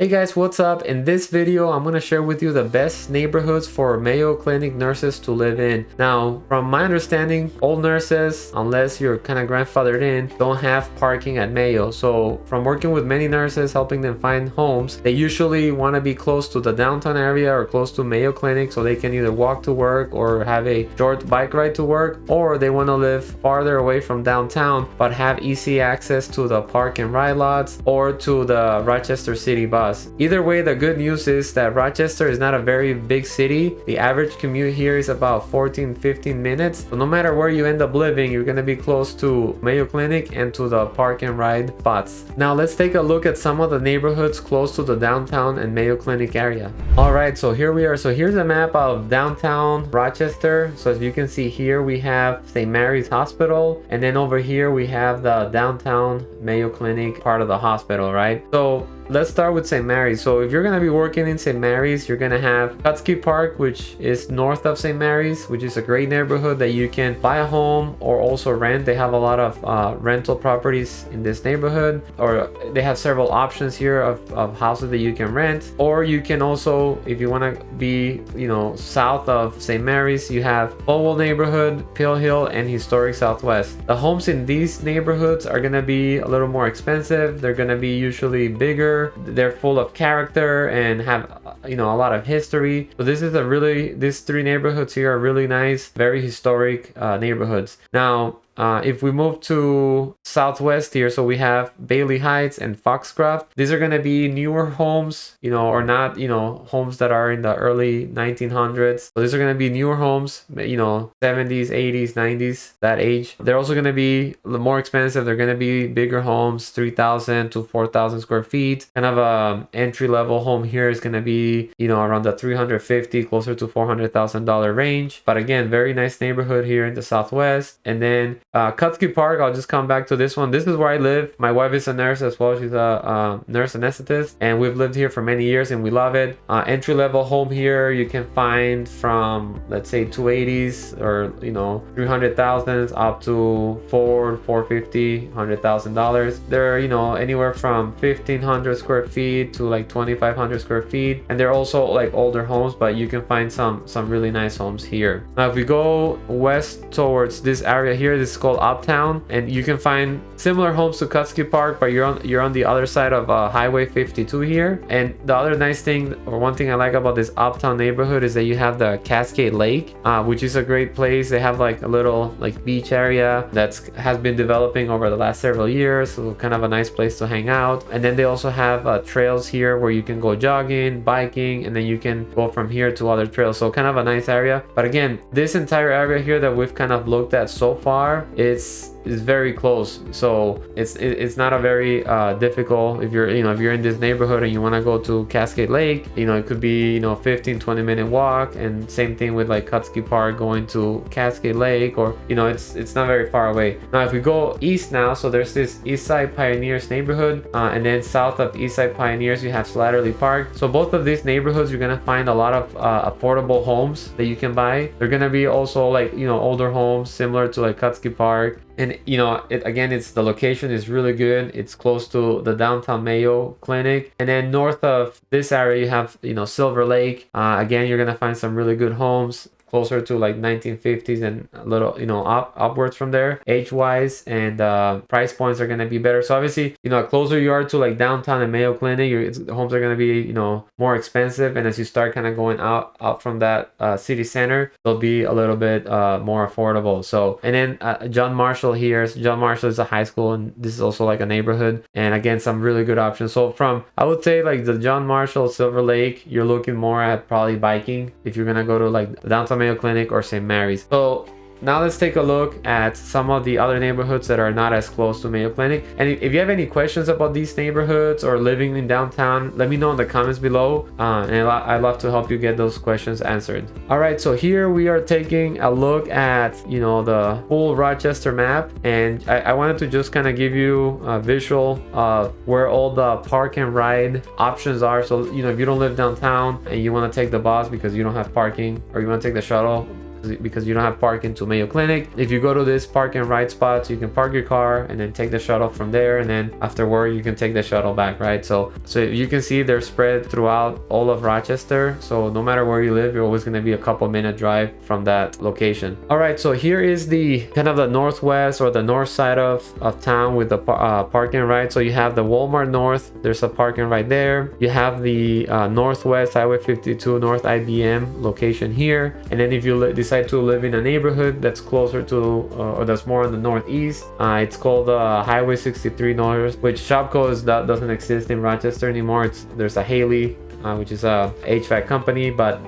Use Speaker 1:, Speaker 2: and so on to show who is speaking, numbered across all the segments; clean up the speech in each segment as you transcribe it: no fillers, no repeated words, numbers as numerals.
Speaker 1: Hey guys, what's up? In this video, I'm going to share with you the best neighborhoods for Mayo Clinic nurses to live in. Now, from my understanding, all nurses, unless you're kind of grandfathered in, don't have parking at Mayo. So from working with many nurses, helping them find homes, they usually want to be close to the downtown area or close to Mayo Clinic so they can either walk to work or have a short bike ride to work, or they want to live farther away from downtown but have easy access to the park and ride lots or to the Rochester city bus. Either way, the good news is that Rochester is not a very big city. The average commute here is about 14-15 minutes. So no matter where you end up living, you're going to be close to Mayo Clinic and to the park and ride spots. Now let's take a look at some of the neighborhoods close to the downtown and Mayo Clinic area. Alright, so here we are. So here's a map of downtown Rochester. So as you can see here, we have St. Mary's Hospital, and then over here we have the downtown Mayo Clinic part of the hospital, right? So let's start with St. Mary's. So if you're going to be working in St. Mary's, you're going to have Kutsky Park, which is north of St. Mary's, which is a great neighborhood that you can buy a home or also rent. They have a lot of rental properties in this neighborhood, or they have several options here of houses that you can rent. Or you can also, if you want to be, south of St. Mary's, you have Powell neighborhood, Pill Hill, and Historic Southwest. The homes in these neighborhoods are going to be a little more expensive. They're going to be usually bigger. They're full of character and have a lot of history. So these three neighborhoods here are really nice, very historic neighborhoods. Now if we move to southwest here, so we have Bailey Heights and Foxcroft. These are going to be newer homes, or not, homes that are in the early 1900s. So these are going to be newer homes, 70s, 80s, 90s, that age. They're also going to be more expensive. They're going to be bigger homes, 3,000 to 4,000 square feet. Kind of a entry level home here is going to be, around the 350, closer to $400,000 range. But again, very nice neighborhood here in the southwest. And then Kutsky Park, I'll just come back to this one. This is where I live. My wife is a nurse as well. She's a nurse anesthetist, and we've lived here for many years and we love it. Entry level home here you can find from, let's say, 280s or 300,000 up to $450, $100,000. They're anywhere from 1,500 square feet to like 2,500 square feet, and they're also like older homes, but you can find some really nice homes here. Now if we go west towards this area here, this is called Uptown, and you can find similar homes to Kutsky Park, but you're on the other side of Highway 52 here. And the other nice thing, or one thing I like about this Uptown neighborhood, is that you have the Cascade Lake, which is a great place. They have like a little beach area that has been developing over the last several years, so kind of a nice place to hang out. And then they also have trails here where you can go jogging, biking, and then you can go from here to other trails. So kind of a nice area. But again, this entire area here that we've kind of looked at so far, it's very close, so it's not a very difficult. If you're in this neighborhood and you want to go to Cascade Lake, it could be 15-20 minute walk. And same thing with like Kutsky Park going to Cascade Lake, or it's not very far away. Now if we go east now, so there's this Eastside Pioneers neighborhood, and then south of Eastside Pioneers you have Slattery Park. So both of these neighborhoods you're gonna find a lot of affordable homes that you can buy. They're gonna be also like older homes similar to like Kutsky Park. And it's the location is really good. It's close to the downtown Mayo Clinic. And then north of this area you have Silver Lake. Again, you're gonna find some really good homes closer to like 1950s and a little upwards from there age wise, and price points are going to be better. So obviously closer you are to like downtown and Mayo Clinic, the homes are going to be more expensive, and as you start kind of going out from that city center, they'll be a little bit more affordable. So, and then John Marshall here. So John Marshall is a high school, and this is also like a neighborhood, and again some really good options. So from, I would say, like the John Marshall, Silver Lake, you're looking more at probably biking if you're gonna go to like downtown Mayo Clinic or St. Mary's. So now let's take a look at some of the other neighborhoods that are not as close to Mayo Clinic. And if you have any questions about these neighborhoods or living in downtown, let me know in the comments below, and I'd love to help you get those questions answered. All right, so here we are taking a look at the full Rochester map, and I wanted to just kind of give you a visual of where all the park and ride options are. So if you don't live downtown and you want to take the bus because you don't have parking, or you want to take the shuttle, because you don't have parking to Mayo Clinic. If you go to this park and ride spots, you can park your car and then take the shuttle from there, and then after work you can take the shuttle back, right? So you can see they're spread throughout all of Rochester, so no matter where you live, you're always going to be a couple minute drive from that location. All right, so here is the kind of the northwest or the north side of town with the park and ride. So you have the Walmart North, there's a park and ride there. You have the Northwest Highway 52 North IBM location here, and then if you decide to live in a neighborhood that's closer to or that's more on the northeast, it's called Highway 63 North, which Shopko that doesn't exist in Rochester anymore. There's a Haley, which is a HVAC company, but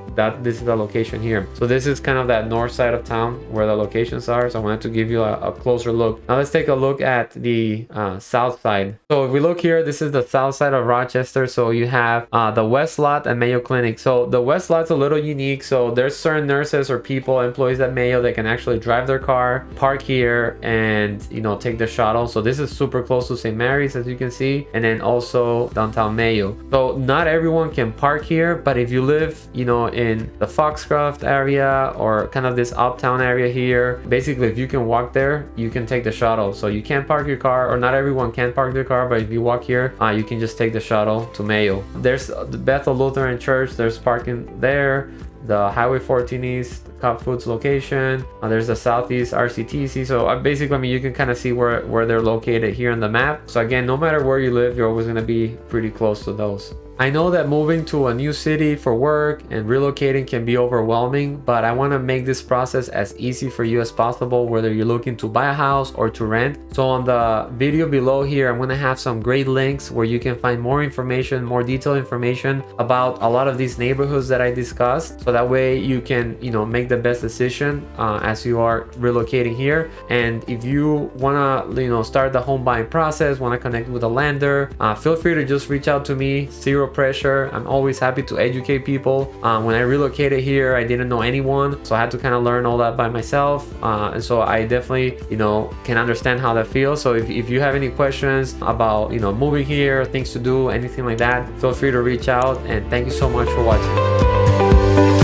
Speaker 1: this is the location here. So this is kind of that north side of town where the locations are. So I wanted to give you a closer look. Now let's take a look at the south side. So if we look here, this is the south side of Rochester. So you have the West Lot and Mayo Clinic. So the West Lot's a little unique. So there's certain nurses or people, employees at Mayo that can actually drive their car, park here, and take the shuttle. So this is super close to St. Mary's, as you can see, and then also downtown Mayo. So not everyone can park here, but if you live in the Foxcroft area or kind of this uptown area here, basically if you can walk there, you can take the shuttle. So you can't park your car, or not everyone can park their car, but if you walk here, you can just take the shuttle to Mayo. There's the Bethel Lutheran Church, there's parking there. The Highway 14 East Cup Foods location, there's the Southeast RCTC. So basically, you can kind of see where they're located here on the map. So again, no matter where you live, you're always going to be pretty close to those. I know that moving to a new city for work and relocating can be overwhelming, but I want to make this process as easy for you as possible, whether you're looking to buy a house or to rent. So on the video below here, I'm going to have some great links where you can find more information, more detailed information about a lot of these neighborhoods that I discussed. So that way you can, make the best decision as you are relocating here. And if you want to, start the home buying process, want to connect with a lender, feel free to just reach out to me. Zero pressure. I'm always happy to educate people. When I relocated here, I didn't know anyone, so I had to kind of learn all that by myself, and so I definitely can understand how that feels. So if you have any questions about moving here, things to do, anything like that, feel free to reach out, and thank you so much for watching.